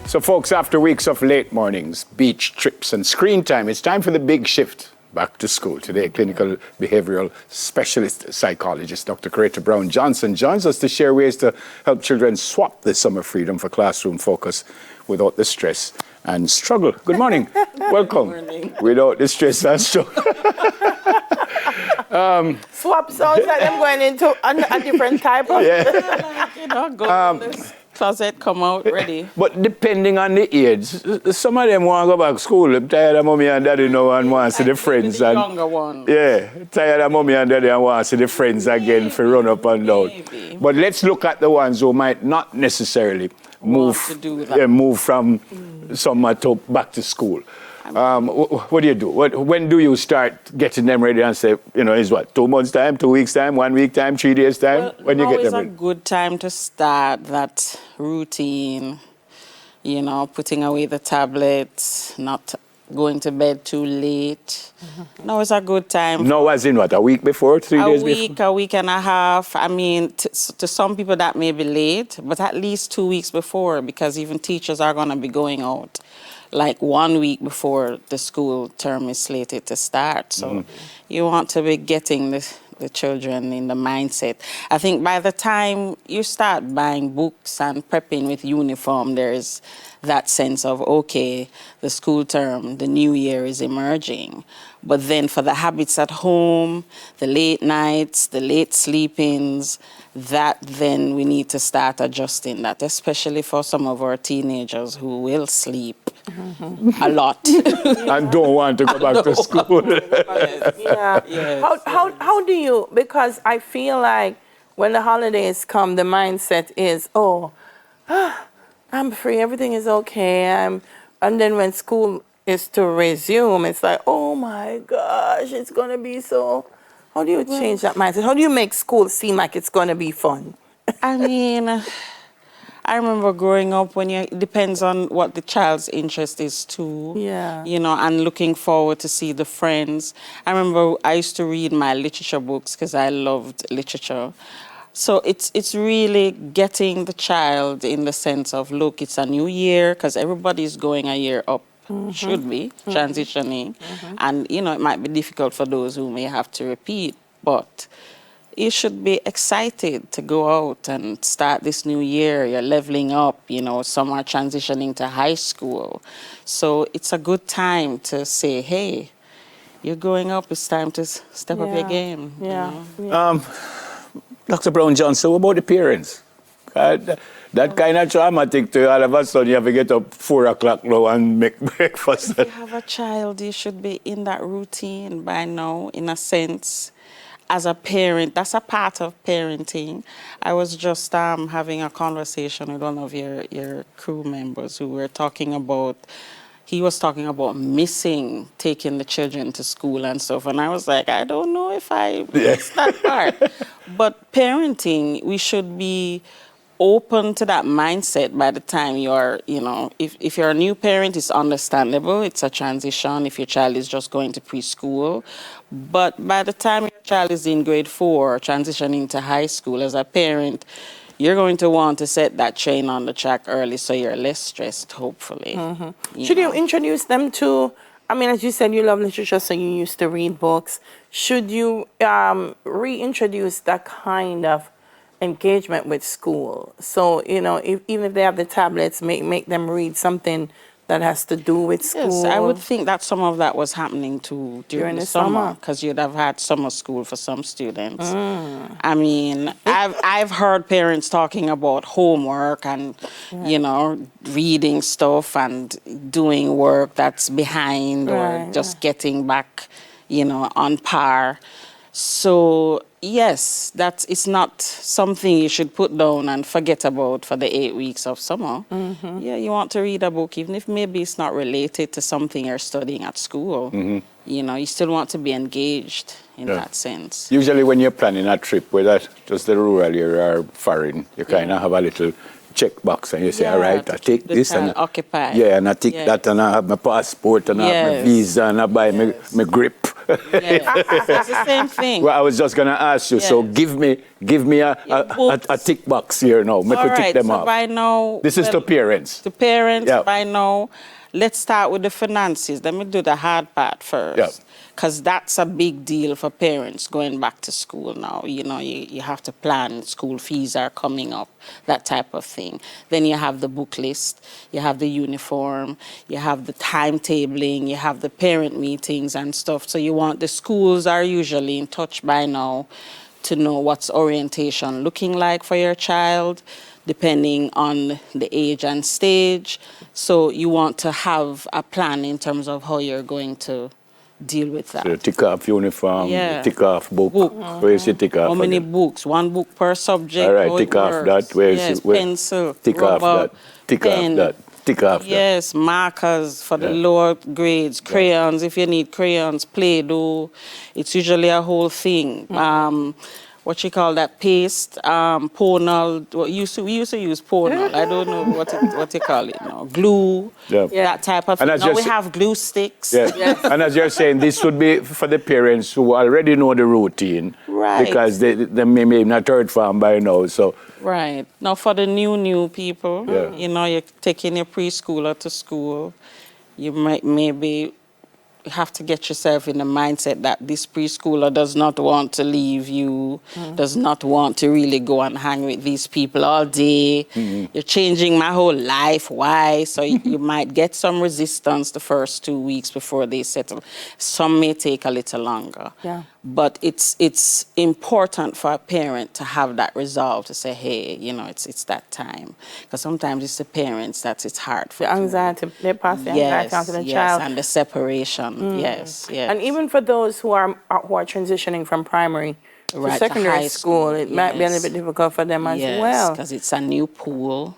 So, folks, after weeks of late mornings, beach trips, and screen time, it's time for the big shift. Back to school. Today, clinical behavioral specialist psychologist Dr. Coretta Brown-Johnson joins us to share ways to help children swap the summer freedom for classroom focus without the stress and struggle. Good morning. Welcome. Good morning. Without the stress and struggle. Swap sounds like I'm going into a different type of, go in this closet, come out ready. But depending on the age, some of them want to go back to school. I'm tired of mommy and daddy now and want to see the friends. The younger one. Yeah, tired of mommy and daddy and want to see the friends again for run up and down. Maybe. But let's look at the ones who might not necessarily move from summer to back to school. What do you do? When do you start getting them ready and say, it's what, 2 months' time, 2 weeks' time, 1 week time, 3 days' time? Well, when you get them ready? It's a good time to start that routine, putting away the tablets, not going to bed too late. Mm-hmm. Now is a good time. No, as in what, a week before, 3 days before? A week and a half. I mean, to some people that may be late, but at least 2 weeks before, because even teachers are going to be going out like 1 week before the school term is slated to start. So you want to be getting the children in the mindset. I think by the time you start buying books and prepping with uniform, there's that sense of, okay, the school term, the new year is emerging. But then for the habits at home, the late nights, the late sleepings, that then we need to start adjusting that, especially for some of our teenagers who will sleep a lot. And don't want to go back to school. Yeah. Yes. How do you, because I feel like when the holidays come, the mindset is, I'm free, everything is okay. And then when school is to resume, it's like, oh my gosh, it's going to be so... How do you change that mindset? How do you make school seem like it's going to be fun? I mean, I remember growing up it depends on what the child's interest is too. Yeah. And looking forward to see the friends. I remember I used to read my literature books because I loved literature. So it's really getting the child in the sense of, look, it's a new year because everybody's going a year up. Should be transitioning, and it might be difficult for those who may have to repeat, but you should be excited to go out and start this new year. You're leveling up, some are transitioning to high school, so it's a good time to say, hey, you're going up, it's time to step up your game. Dr. Brown-Johnson, what about the parents? That kind of traumatic to all of a sudden you have to get up 4 o'clock now and make breakfast. If you have a child, you should be in that routine by now, in a sense. As a parent, that's a part of parenting. I was just having a conversation with one of your crew members who were talking about, he was talking about missing taking the children to school and stuff. And I was like, I don't know if I missed that part. But parenting, we should be open to that mindset by the time you're, if you're a new parent, it's understandable. It's a transition if your child is just going to preschool. But by the time your child is in grade 4, transitioning to high school, as a parent, you're going to want to set that train on the track early so you're less stressed, hopefully. Should you introduce them to, as you said, you love literature, so you used to read books. Should you reintroduce that kind of engagement with school? So, even if they have the tablets, make them read something that has to do with school. Yes, I would think that some of that was happening too during the summer, because you'd have had summer school for some students. I mean, I've heard parents talking about homework and, reading stuff and doing work that's behind or just getting back, on par. So, yes, it's not something you should put down and forget about for the 8 weeks of summer. Yeah, you want to read a book, even if maybe it's not related to something you're studying at school. You still want to be engaged in that sense. Usually when you're planning a trip, whether just the rural area or foreign, you kind of have a little checkbox and you say, all right, I take this and occupy. And I take that and I have my passport and I have my visa and I buy my grip. Yeah, it's the same thing. Well, I was just going to ask you. So Yes. give me Books. a tick box here now. Make All we tick right, them so off. by now... This is to parents. To parents, Yeah. by now, let's start with the finances. Let me do the hard part first. Yeah. Because that's a big deal for parents going back to school now. You know, you have to plan, school fees are coming up, that type of thing. Then you have the book list, you have the uniform, you have the timetabling, you have the parent meetings and stuff. So the schools are usually in touch by now to know what's orientation looking like for your child, depending on the age and stage. So you want to have a plan in terms of how you're going to deal with that. So tick off uniform, Yeah. tick off book. Book. Where is it tick off? How many again? books? One book per subject. All right, how tick it off works. that. Where is Yes, it? Where- pencil, Tick rubber, off that. Tick pen. off that. Tick off that. Yes, markers for the Yeah. lower grades, crayons if you need crayons, Play-Doh. It's usually a whole thing. What you call that, paste, Parental. We used to use Parental. I don't know what you call it now. Glue, Yeah. that type of And thing. as Now you're we sa- have glue sticks. Yeah. And as you're saying, this would be for the parents who already know the routine. Right. Because they may not heard from by now. So, Right. Now for the new people, Yeah. you know, you're taking your preschooler to school, you might maybe have to get yourself in the mindset that this preschooler does not want to leave you, does not want to really go and hang with these people all day. You're changing my whole life. Why? So you might get some resistance the first 2 weeks before they settle. Some may take a little longer. Yeah. But it's important for a parent to have that resolve to say, hey, you know, it's that time. Because sometimes it's the parents that it's hard for. The anxiety, they pass the anxiety on to the child. And the separation. Yes, yes. And even for those who are transitioning from primary to Right, to secondary high school, school, it might be a yes. little bit difficult for them as Yes, well. because it's a new pool.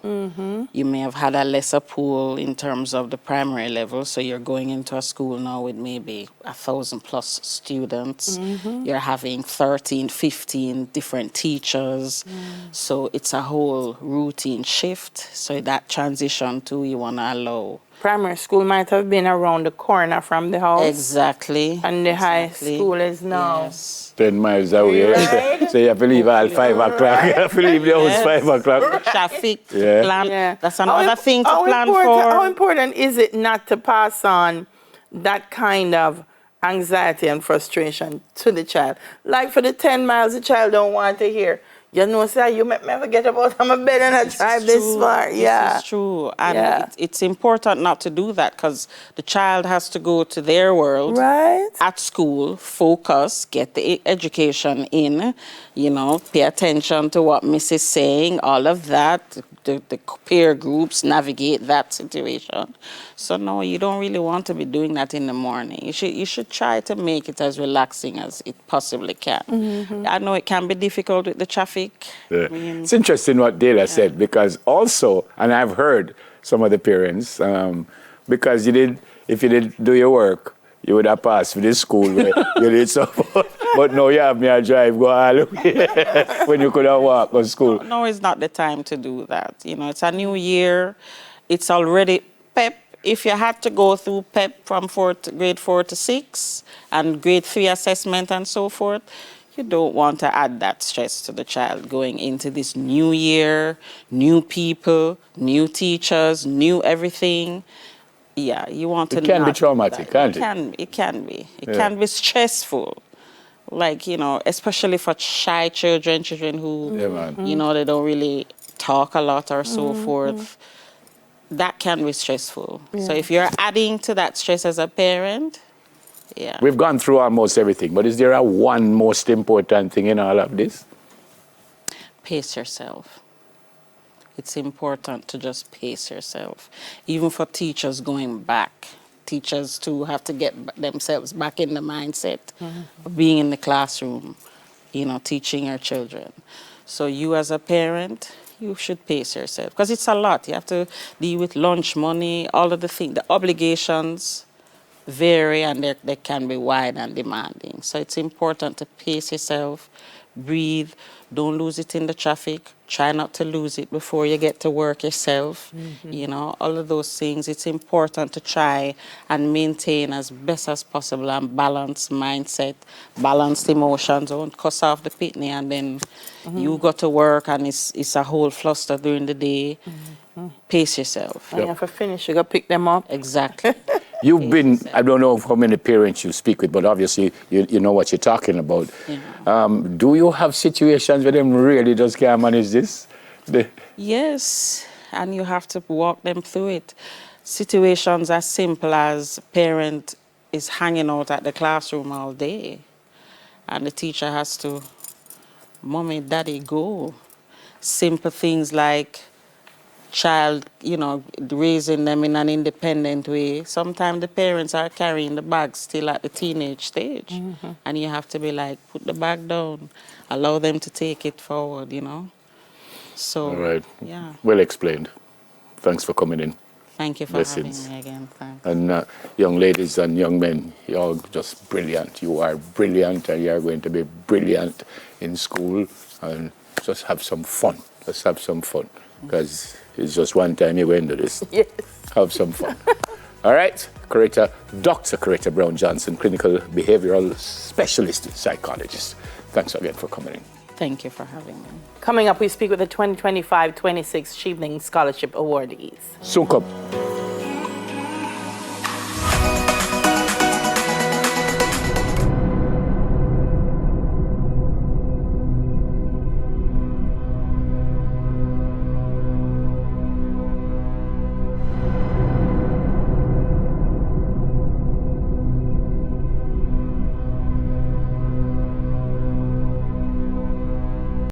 You may have had a lesser pool in terms of the primary level, so you're going into a school now with maybe 1,000 plus students. You're having 13, 15 different teachers. So it's a whole routine shift. So that transition too, you want to allow. Primary school might have been around the corner from the house. Exactly. And the high exactly. school is now. Yes. 10 miles away. Right. So you have to leave at 5 o'clock. You have to leave the house 5 o'clock. Traffic Yeah. plan. Yeah. That's another thing to plan How for. important is it not to pass on that kind of anxiety and frustration to the child? Like for the 10 miles the child don't want to hear. You know, say, you make me ever get up out of my bed and I drive this far. Yeah. This is true. And Yeah. it's important not to do that because the child has to go to their world. Right. At school, focus, get the education in, you know, pay attention to what Miss is saying, all of that, the peer groups, navigate that situation. So no, you don't really want to be doing that in the morning. You should try to make it as relaxing as it possibly can. I know it can be difficult with the traffic. Yeah. I mean, It's interesting what Dela said because also, and I've heard some of the parents, because if you did do your work, you would have passed for this school where you did support. But now you have me a drive, go all the way when you could have walked to school. No, it's not the time to do that. You know, it's a new year. It's already PEP. If you had to go through PEP from grade 4 to 6 and grade 3 assessment and so forth, you don't want to add that stress to the child going into this new year, new people, new teachers, new everything. Yeah, you want to. It can be not do traumatic, that. can't it? It can be. It Yeah. can be stressful. Like, you know, especially for shy children who, Yeah, man. you know, they don't really talk a lot or so forth. That can be stressful. So if you're adding to that stress as a parent, yeah. We've gone through almost everything, but is there a one most important thing in all of this? Pace yourself. It's important to just pace yourself. Even for teachers going back, teachers too have to get themselves back in the mindset of being in the classroom, you know, teaching your children. So you as a parent, you should pace yourself because it's a lot. You have to deal with lunch money, all of the things, the obligations. vary and they can be wide and demanding. So it's important to pace yourself, breathe, don't lose it in the traffic, try not to lose it before you get to work yourself. You know, all of those things, it's important to try and maintain as best as possible and balanced mindset, balanced emotions. Don't cuss off the pitney and then you go to work and it's a whole fluster during the day. Pace yourself. And if I finish, you got to pick them up. Exactly. You've been, I don't know how many parents you speak with, but obviously you know what you're talking about. Yeah. Do you have situations where them really just can't manage this? Yes, and you have to walk them through it. Situations as simple as parent is hanging out at the classroom all day and the teacher has to, mommy, daddy, go. Simple things like child, you know, raising them in an independent way. Sometimes the parents are carrying the bag still at the teenage stage. And you have to be like, put the bag down, allow them to take it forward, you know. So, All right. yeah. Well explained. Thanks for coming in. Thank you for Blessings. having me again. Thanks. And young ladies and young men, you're just brilliant. You are brilliant and you're going to be brilliant in school. And just have some fun. Just have some fun. Because it's just one time you're going to do this. Yes. Have some fun. All right. Dr. Coretta Brown Johnson, clinical behavioral specialist psychologist. Thanks again for coming in. Thank you for having me. Coming up, we speak with the 2025-26 Chevening Scholarship awardees. Soon come.